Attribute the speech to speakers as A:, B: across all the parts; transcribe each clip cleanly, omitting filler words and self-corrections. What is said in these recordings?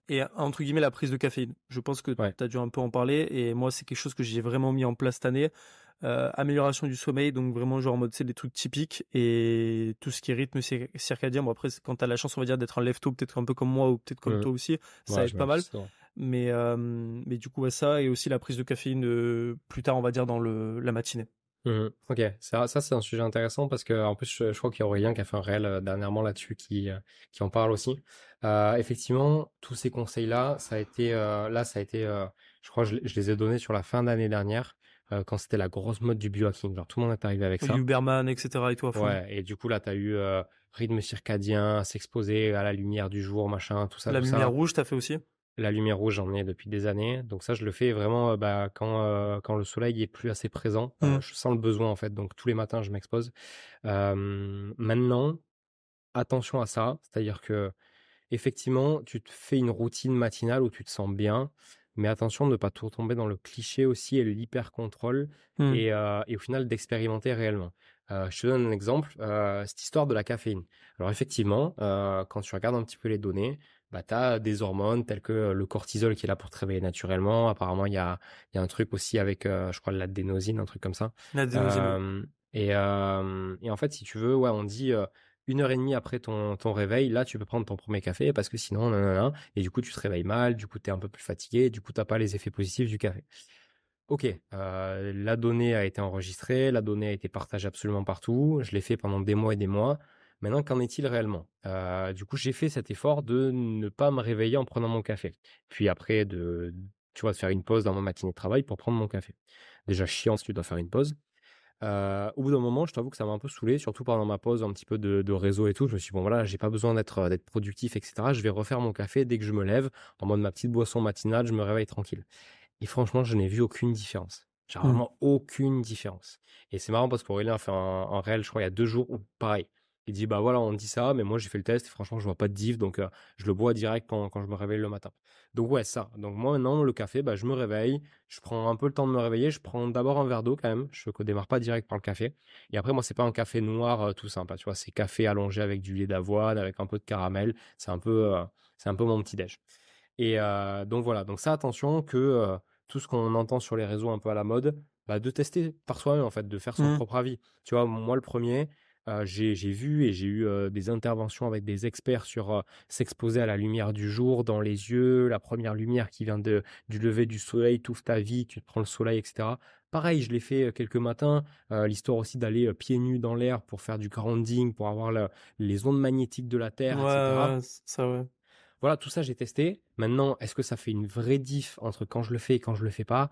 A: Et entre guillemets, la prise de caféine. Je pense que
B: Ouais.
A: tu as dû un peu en parler. Et moi, c'est quelque chose que j'ai vraiment mis en place cette année. Amélioration du sommeil, donc vraiment genre en mode c'est des trucs typiques et tout ce qui est rythme circadien. Bon après quand t'as la chance on va dire d'être un lève-tôt, peut-être un peu comme moi ou peut-être comme
B: Mhm.
A: toi aussi, ça
B: Ouais,
A: aide
B: je
A: pas mal.
B: m'affiche ça.
A: Mais du coup ouais, ça et aussi la prise de caféine plus tard on va dire dans la matinée.
B: Ok, ça c'est un sujet intéressant parce que en plus je crois qu'il y a Aurélien qui a fait un réel dernièrement là-dessus qui en parle aussi. Effectivement, tous ces conseils-là, ça a été, je crois que je les ai donnés sur la fin d'année dernière quand c'était la grosse mode du biohacking. Genre tout le monde est arrivé avec ça.
A: Huberman, etc. et tout à fond.
B: Ouais, et du coup là t'as eu rythme circadien, s'exposer à la lumière du jour, machin, tout ça,
A: La
B: tout
A: lumière
B: ça.
A: rouge, t'as fait aussi?
B: La lumière rouge, j'en ai depuis des années. Donc ça, je le fais vraiment quand le soleil est plus assez présent.
A: Hmm.
B: Je sens le besoin en fait. Donc tous les matins, je m'expose. Maintenant, attention à ça. C'est-à-dire que effectivement, tu te fais une routine matinale où tu te sens bien. Mais attention de ne pas tout tomber dans le cliché aussi et l'hyper-contrôle
A: Hmm.
B: et au final d'expérimenter réellement. Je te donne un exemple, cette histoire de la caféine. Alors effectivement, quand tu regardes un petit peu les données, bah, tu as des hormones telles que le cortisol qui est là pour te réveiller naturellement. Apparemment, il y a un truc aussi avec, je crois, l'adénosine, un truc comme ça.
A: L'adénosine, oui.
B: Et en fait, si tu veux, ouais, on dit 1 heure et demie après ton réveil, là, tu peux prendre ton premier café parce que sinon, nanana, et du coup, tu te réveilles mal, du coup, tu es un peu plus fatigué, du coup, t'as pas les effets positifs du café. Ok, la donnée a été enregistrée, la donnée a été partagée absolument partout, je l'ai fait pendant des mois et des mois. Maintenant, qu'en est-il réellement? Du coup, j'ai fait cet effort de ne pas me réveiller en prenant mon café. Puis après, tu vois, de faire une pause dans ma matinée de travail pour prendre mon café. Déjà chiant si tu dois faire une pause. Au bout d'un moment, je t'avoue que ça m'a un peu saoulé, surtout pendant ma pause un petit peu de réseau et tout. Je me suis dit, bon voilà, j'ai pas besoin d'être productif, etc. Je vais refaire mon café dès que je me lève, en mode ma petite boisson matinale, je me réveille tranquille. Et franchement, je n'ai vu aucune différence. Genre
A: Hmm.
B: vraiment aucune différence. Et c'est marrant parce qu'Aurélien a fait un réel, je crois, il y a 2 jours, où pareil. Il dit, bah voilà, on dit ça, mais moi j'ai fait le test et franchement, je vois pas de diff, donc je le bois direct quand je me réveille le matin. Donc ouais, ça. Donc moi maintenant, le café, bah je me réveille, je prends un peu le temps de me réveiller, je prends d'abord un verre d'eau quand même, je ne démarre pas direct par le café. Et après, moi, c'est pas un café noir tout sympa, tu vois, c'est café allongé avec du lait d'avoine, avec un peu de caramel. C'est un peu mon petit déj. Et donc voilà, donc ça, attention que tout ce qu'on entend sur les réseaux un peu à la mode, bah, de tester par soi-même, en fait, de faire son
A: Hmm.
B: propre avis. Tu vois, moi, le premier, j'ai vu et j'ai eu des interventions avec des experts sur s'exposer à la lumière du jour dans les yeux, la première lumière qui vient du lever du soleil, toute ta vie, tu te prends le soleil, etc. Pareil, je l'ai fait quelques matins, l'histoire aussi d'aller pieds nus dans l'air pour faire du grounding, pour avoir les ondes magnétiques de la Terre,
A: Ouais,
B: etc.
A: ouais, ça ouais.
B: Voilà, tout ça, j'ai testé. Maintenant, est-ce que ça fait une vraie diff entre quand je le fais et quand je le fais pas?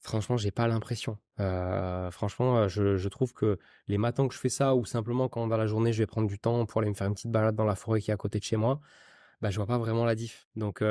B: Franchement, j'ai pas l'impression. Franchement, je trouve que les matins que je fais ça, ou simplement quand dans la journée, je vais prendre du temps pour aller me faire une petite balade dans la forêt qui est à côté de chez moi, bah, je vois pas vraiment la diff. Donc,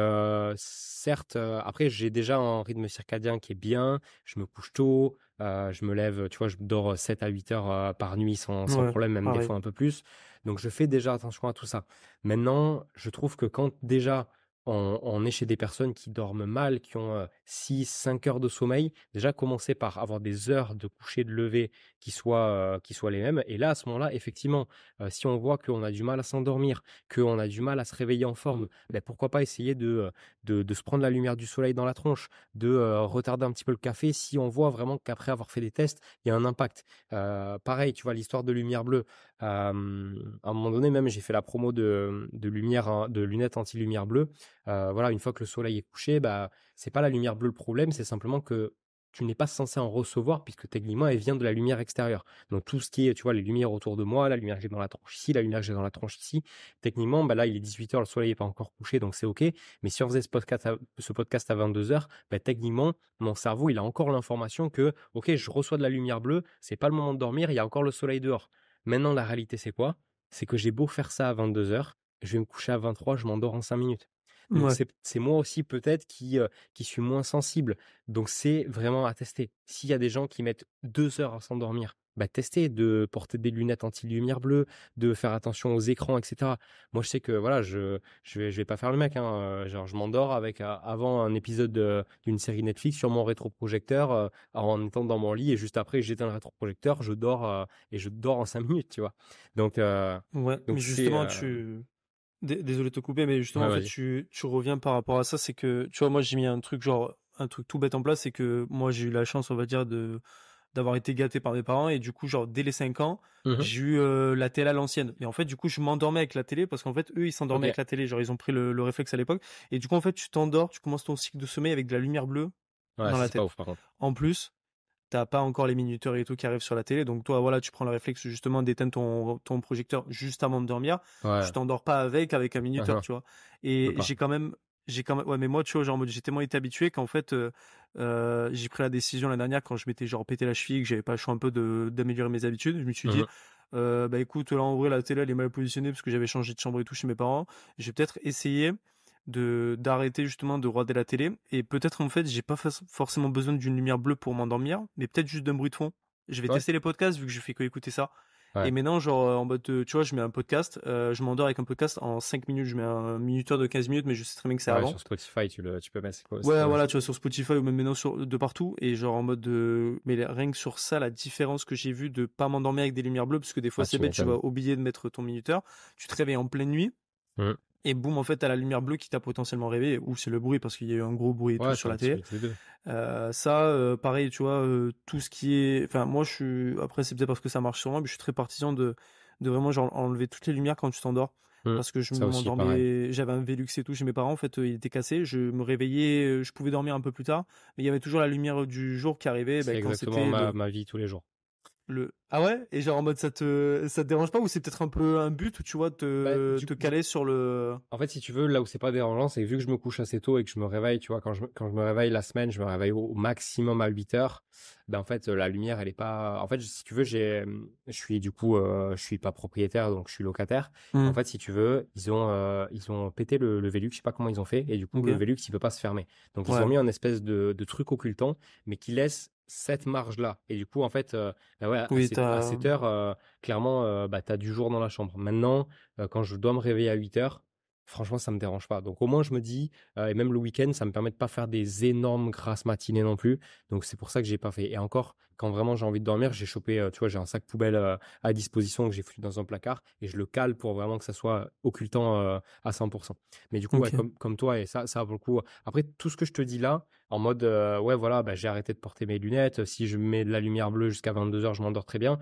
B: certes, après, j'ai déjà un rythme circadien qui est bien. Je me couche tôt, je me lève, tu vois, je dors 7 à 8 heures par nuit sans
A: Ouais,
B: problème, même des
A: pareil.
B: fois un peu plus. Donc, je fais déjà attention à tout ça. Maintenant, je trouve que quand déjà on est chez des personnes qui dorment mal, qui ont 6, 5 heures de sommeil, déjà commencer par avoir des heures de coucher, de lever qui soient les mêmes. Et là, à ce moment-là, effectivement, si on voit qu'on a du mal à s'endormir, qu'on a du mal à se réveiller en forme, ben pourquoi pas essayer de se prendre la lumière du soleil dans la tronche, de retarder un petit peu le café si on voit vraiment qu'après avoir fait des tests, il y a un impact. Pareil, tu vois, l'histoire de lumière bleue. À un moment donné, même, j'ai fait la promo de lumière, hein, de lunettes anti-lumière bleue. Voilà, une fois que le soleil est couché, bah, c'est pas la lumière bleue le problème, c'est simplement que tu n'es pas censé en recevoir puisque techniquement elle vient de la lumière extérieure. Donc tout ce qui est, tu vois, les lumières autour de moi, la lumière que j'ai dans la tronche ici, la lumière que j'ai dans la tronche ici, techniquement, bah là il est 18 h, le soleil n'est pas encore couché, donc c'est ok. Mais si on faisait ce podcast à 22 h, bah, techniquement, mon cerveau il a encore l'information que, ok, je reçois de la lumière bleue, c'est pas le moment de dormir, il y a encore le soleil dehors. Maintenant, la réalité c'est quoi? C'est que j'ai beau faire ça à 22 h, je vais me coucher à 23, je m'endors en 5 minutes. Donc
A: Ouais.
B: c'est moi aussi peut-être qui suis moins sensible. Donc c'est vraiment à tester. S'il y a des gens qui mettent 2 heures à s'endormir, bah testez de porter des lunettes anti-lumière bleue, de faire attention aux écrans, etc. Moi je sais que voilà, je vais pas faire le mec, hein. Genre je m'endors avec avant un épisode d'une série Netflix sur mon rétroprojecteur en étant dans mon lit et juste après j'éteins le rétroprojecteur, je dors et je dors en 5 minutes, tu vois. Donc
A: Ouais, mais
B: donc c'est
A: justement, tu Désolé de te couper, mais justement,
B: Ouais,
A: en fait,
B: vas-y.
A: tu reviens par rapport à ça. C'est que, tu vois, moi, j'ai mis un truc, genre, un truc tout bête en place. C'est que moi, j'ai eu la chance, on va dire, d'avoir été gâté par mes parents. Et du coup, genre, dès les 5 ans,
B: Mhm.
A: j'ai eu la télé à l'ancienne. Et en fait, du coup, je m'endormais avec la télé parce qu'en fait, eux, ils s'endormaient
B: Ok.
A: avec la télé. Genre, ils ont pris le réflexe à l'époque. Et du coup, en fait, tu t'endors, tu commences ton cycle de sommeil avec de la lumière bleue
B: Ouais,
A: dans
B: ça,
A: la
B: c'est pas
A: tête.
B: ouf par contre.
A: En plus, t'as pas encore les minuteurs et tout qui arrivent sur la télé. Donc toi, voilà, tu prends le réflexe justement d'éteindre ton projecteur juste avant de dormir. Tu
B: Ouais.
A: t'endors pas avec un minuteur,
B: Mhm.
A: tu vois.
B: Tu peux
A: Et
B: pas.
A: j'ai quand même, ouais, mais moi, tu vois, genre, en mode, j'ai tellement été habitué qu'en fait, j'ai pris la décision la dernière quand je m'étais genre pété la cheville, que j'avais pas le choix un peu d'améliorer mes habitudes. Je me suis dit,
B: Mhm.
A: bah écoute, là, en vrai, la télé, elle est mal positionnée parce que j'avais changé de chambre et tout chez mes parents. Je vais peut-être essayer d'arrêter justement de regarder la télé et peut-être en fait j'ai pas forcément besoin d'une lumière bleue pour m'endormir mais peut-être juste d'un bruit de fond. Je vais
B: Ouais.
A: tester les podcasts vu que je fais que écouter ça et
B: Ouais.
A: maintenant genre en mode tu vois je mets un podcast, je m'endors avec un podcast en 5 minutes, je mets un minuteur de 15 minutes mais je sais très bien que c'est
B: Ouais,
A: avant.
B: sur Spotify, tu peux mettre, c'est
A: Ouais,
B: très bien
A: voilà,
B: ça.
A: tu vois, sur Spotify ou même maintenant de partout. Et genre en mode mais rien que sur ça, la différence que j'ai vue de pas m'endormir avec des lumières bleues, parce que des fois
B: Ah,
A: c'est
B: tu
A: bête, tu vas
B: m'étonnes.
A: oublier de mettre ton minuteur, tu te réveilles en pleine nuit,
B: Mhm.
A: et boum, en fait, t'as la lumière bleue qui t'a potentiellement réveillé, ou c'est le bruit parce qu'il y a eu un gros bruit et tout
B: Ouais,
A: sur
B: c'est un
A: la
B: petit
A: télé.
B: mix des deux.
A: Ça, pareil, tu vois, tout ce qui est, enfin, moi, je suis, après, c'est peut-être parce que ça marche sur moi, mais je suis très partisan de vraiment genre enlever toutes les lumières quand tu t'endors.
B: Mhm.
A: Parce que je
B: Ça aussi, pareil.
A: m'endormais, j'avais un Velux et tout chez mes parents, en fait, il était cassé, je me réveillais, je pouvais dormir un peu plus tard, mais il y avait toujours la lumière du jour qui arrivait,
B: C'est
A: ben, quand
B: exactement
A: c'était
B: ma vie tous les jours.
A: ah ouais? Et genre en mode ça te dérange pas ou c'est peut-être un peu un but, tu vois,
B: Bah,
A: te caler sur le,
B: en fait, si tu veux, là où c'est pas dérangeant, c'est que vu que je me couche assez tôt et que je me réveille, tu vois, quand je me réveille la semaine, je me réveille au maximum à 8 heures. Ben, en fait, la lumière, elle est pas. En fait, si tu veux, je suis du coup, je suis pas propriétaire, donc je suis locataire. En
A: Hmm,
B: fait, si tu veux, ils ont pété le Velux, je sais pas comment ils ont fait, et du coup, le
A: ok.
B: Velux, il peut pas se fermer. Donc, ils ont
A: Ouais.
B: mis un espèce de truc occultant, mais qui laisse cette marge-là. Et du coup, en fait, bah ouais,
A: Oui,
B: à
A: t'as.
B: 7 heures, clairement, bah, t'as du jour dans la chambre. Maintenant, quand je dois me réveiller à 8 heures, franchement, ça me dérange pas. Donc au moins, je me dis, et même le week-end, ça me permet de pas faire des énormes grasses matinées non plus. Donc c'est pour ça que j'ai pas fait. Et encore, quand vraiment j'ai envie de dormir, j'ai chopé, tu vois, j'ai un sac poubelle à disposition que j'ai foutu dans un placard et je le cale pour vraiment que ça soit occultant à 100%. Mais du coup, ouais,
A: Ok.
B: comme toi, et ça pour le coup. Après, tout ce que je te dis là, en mode, ouais, voilà, bah, j'ai arrêté de porter mes lunettes. Si je mets de la lumière bleue jusqu'à 22 heures, je m'endors très bien.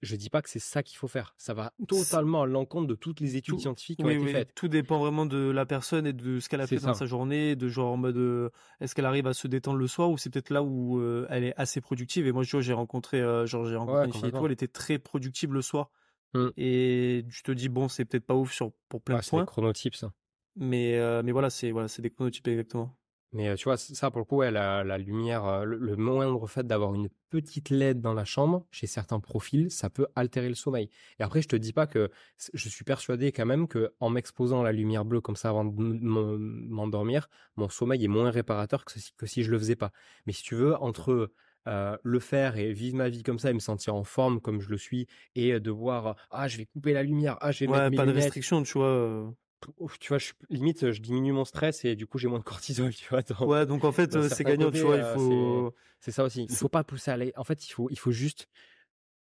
B: Je dis pas que c'est ça qu'il faut faire. Ça va
A: C'est-
B: totalement à l'encontre de toutes les études
A: Tout.
B: scientifiques qui ont
A: Oui,
B: été
A: oui.
B: faites.
A: Tout dépend vraiment de la personne et de ce qu'elle a
B: C'est
A: fait dans
B: ça.
A: sa journée, de genre en mode est-ce qu'elle arrive à se détendre le soir ou c'est peut-être là où elle est assez productive. Et moi, tu vois, j'ai
B: Ouais,
A: rencontré une fille et tout,
B: complètement.
A: elle était très productive le soir.
B: Mmh.
A: Et tu te dis bon, c'est peut-être pas ouf pour plein
B: Ouais,
A: de
B: c'est des
A: points,
B: chronotypes, ça.
A: mais voilà, c'est des chronotypes exactement.
B: Mais tu vois, ça, pour le coup, ouais, la lumière, le moindre fait d'avoir une petite LED dans la chambre, chez certains profils, ça peut altérer le sommeil. Et après, je te dis pas que je suis persuadé quand même que en m'exposant à la lumière bleue comme ça avant de m'endormir, mon sommeil est moins réparateur que si je le faisais pas. Mais si tu veux, entre le faire et vivre ma vie comme ça et me sentir en forme comme je le suis et de voir, ah, je vais couper la lumière, ah, je vais mettre
A: Ouais,
B: mes
A: pas de
B: lunettes.
A: restriction, tu vois.
B: Ouf, tu vois, limite, je diminue mon stress et du coup, j'ai moins de cortisol, tu vois,
A: Ouais, donc en fait,
B: dans
A: c'est
B: certains
A: gagnant, tu
B: côtés,
A: vois.
B: c'est ça aussi. Il faut pas pousser à en fait, il faut juste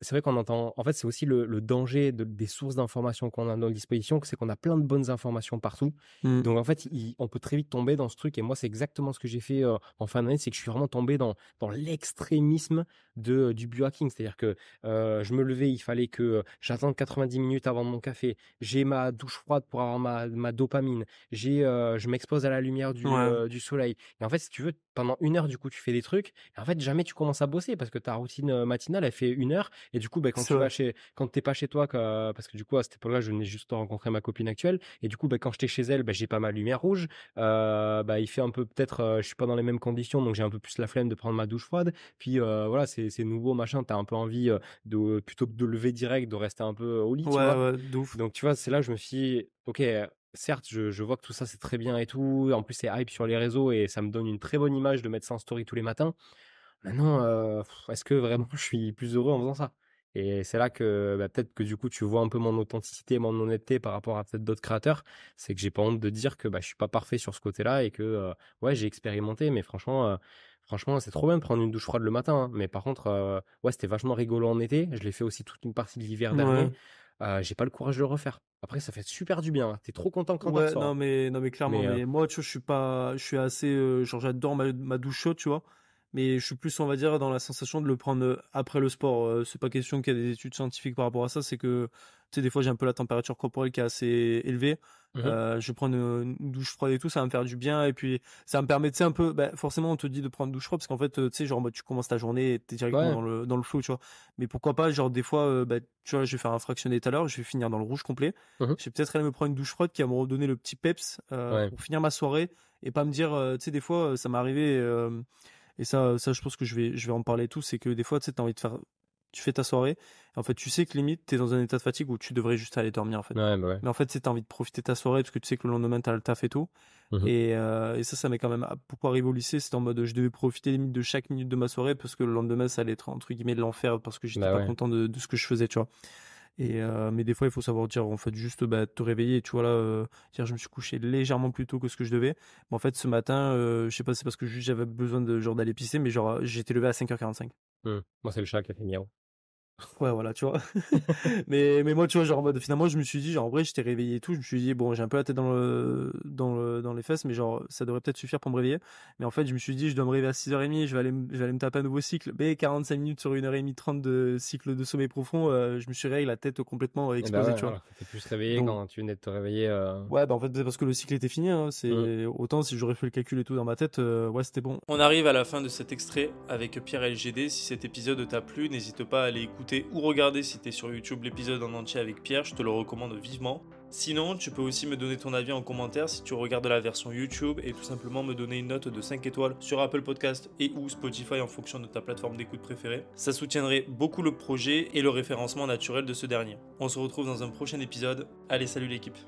B: c'est vrai qu'on entend. En fait, c'est aussi le danger des sources d'informations qu'on a à notre disposition, c'est qu'on a plein de bonnes informations partout.
A: Hmm.
B: Donc, en fait, on peut très vite tomber dans ce truc. Et moi, c'est exactement ce que j'ai fait en fin d'année, c'est que je suis vraiment tombé dans l'extrémisme du biohacking. C'est-à-dire que je me levais, il fallait que j'attende 90 minutes avant mon café. J'ai ma douche froide pour avoir ma dopamine. Je m'expose à la lumière
A: Ouais,
B: du soleil. Et en fait, si tu veux, pendant 1 heure, du coup, tu fais des trucs. Et en fait, jamais tu commences à bosser parce que ta routine matinale, elle fait 1 heure. Et du coup, bah,
A: c'est vrai.
B: quand t'es pas chez toi, parce que du coup, à cette époque-là, je venais juste de rencontrer ma copine actuelle. Et du coup, bah, quand j'étais chez elle, bah, j'ai pas ma lumière rouge. Bah, il fait un peu, peut-être, je suis pas dans les mêmes conditions, donc j'ai un peu plus la flemme de prendre ma douche froide. Puis, voilà, c'est nouveau, machin. T'as un peu envie plutôt que de lever direct, de rester un peu au lit, tu
A: Ouais,
B: vois.
A: ouais, de ouf.
B: Donc, tu vois, c'est là que je me suis dit, ok, certes, je vois que tout ça, c'est très bien et tout. En plus, c'est hype sur les réseaux et ça me donne une très bonne image de mettre ça en story tous les matins. Maintenant, est-ce que vraiment je suis plus heureux en faisant ça? Et c'est là que bah, peut-être que du coup tu vois un peu mon authenticité, mon honnêteté par rapport à peut-être d'autres créateurs. C'est que j'ai pas honte de dire que bah, je suis pas parfait sur ce côté-là et que ouais j'ai expérimenté, mais franchement c'est trop bien de prendre une douche froide le matin, hein. Mais par contre ouais c'était vachement rigolo en été. Je l'ai fait aussi toute une partie de l'hiver
A: Ouais.
B: dernier. j'ai pas le courage de le refaire. Après, ça fait super du bien, hein. Tu trop content quand tu
A: Ouais,
B: ressors, hein.
A: non, mais clairement,
B: Mais
A: mais moi, tu vois, je suis assez, genre, j'adore ma douche chaude, tu vois. Mais je suis plus, on va dire, dans la sensation de le prendre après le sport. C'est pas question qu'il y ait des études scientifiques par rapport à ça. C'est que, tu sais, des fois, j'ai un peu la température corporelle qui est assez élevée.
B: mmh
A: Je vais prendre une douche froide et tout, ça va me faire du bien. Et puis, ça me permet, tu sais, un peu, bah, forcément, on te dit de prendre une douche froide parce qu'en fait, tu sais, genre, en mode, tu commences ta journée et t'es directement
B: Ouais.
A: dans le flow, tu vois. Mais pourquoi pas, genre, des fois, bah, tu vois, je vais faire un fractionné tout à l'heure, je vais finir dans le rouge complet.
B: Mmh
A: Je vais peut-être aller me prendre une douche froide qui va me redonner le petit peps
B: Ouais.
A: pour finir ma soirée et pas me dire, tu sais, des fois, ça m'est arrivé, et ça, je pense que je vais en parler et tout, c'est que des fois, tu sais, t'as envie de faire, tu fais ta soirée, et en fait, tu sais que limite, t'es dans un état de fatigue où tu devrais juste aller dormir, en fait.
B: Ouais, bah, ouais.
A: Mais en fait, tu sais, t'as envie de profiter de ta soirée parce que tu sais que le lendemain, t'as le taf et tout.
B: Mmh
A: Et ça m'est quand même beaucoup arrivé au lycée. C'était en mode, je devais profiter limite de chaque minute de ma soirée parce que le lendemain, ça allait être entre guillemets de l'enfer parce que j'étais
B: Bah,
A: pas
B: ouais.
A: content de ce que je faisais, tu vois. Mais des fois, il faut savoir dire, en fait, juste bah, te réveiller. Tu vois, là, dire, je me suis couché légèrement plus tôt que ce que je devais. Mais en fait, ce matin, je sais pas, c'est parce que juste j'avais besoin de, genre, d'aller pisser, mais genre, j'étais levé à 5h45.
B: Moi, c'est le chat qui a fait miaou.
A: Ouais, voilà, tu vois. Mais moi, tu vois, genre, en mode, finalement, je me suis dit, genre, en vrai, j'étais réveillé et tout. Je me suis dit, bon, j'ai un peu la tête dans les fesses, mais genre, ça devrait peut-être suffire pour me réveiller. Mais en fait, je me suis dit, je dois me réveiller à 6h30, je vais aller me taper un nouveau cycle. Mais 45 minutes sur 1h30, 30 de cycle de sommeil profond, je me suis réveillé la tête complètement
B: Et bah,
A: explosée,
B: ouais,
A: tu vois.
B: alors que tu plus réveillé
A: Donc,
B: quand tu venais de te réveiller,
A: ouais, bah en fait, c'est parce que le cycle était fini, hein.
B: mmh.
A: C'est autant si j'aurais fait le calcul et tout dans ma tête, ouais, c'était bon. On arrive à la fin de cet extrait avec Pierre LGD. Si cet épisode t'a plu, n'hésite pas à aller écouter ou regarder si t'es sur YouTube l'épisode en entier avec Pierre, je te le recommande vivement. Sinon, tu peux aussi me donner ton avis en commentaire si tu regardes la version YouTube et tout simplement me donner une note de 5 étoiles sur Apple Podcast et ou Spotify en fonction de ta plateforme d'écoute préférée. Ça soutiendrait beaucoup le projet et le référencement naturel de ce dernier. On se retrouve dans un prochain épisode. Allez, salut l'équipe.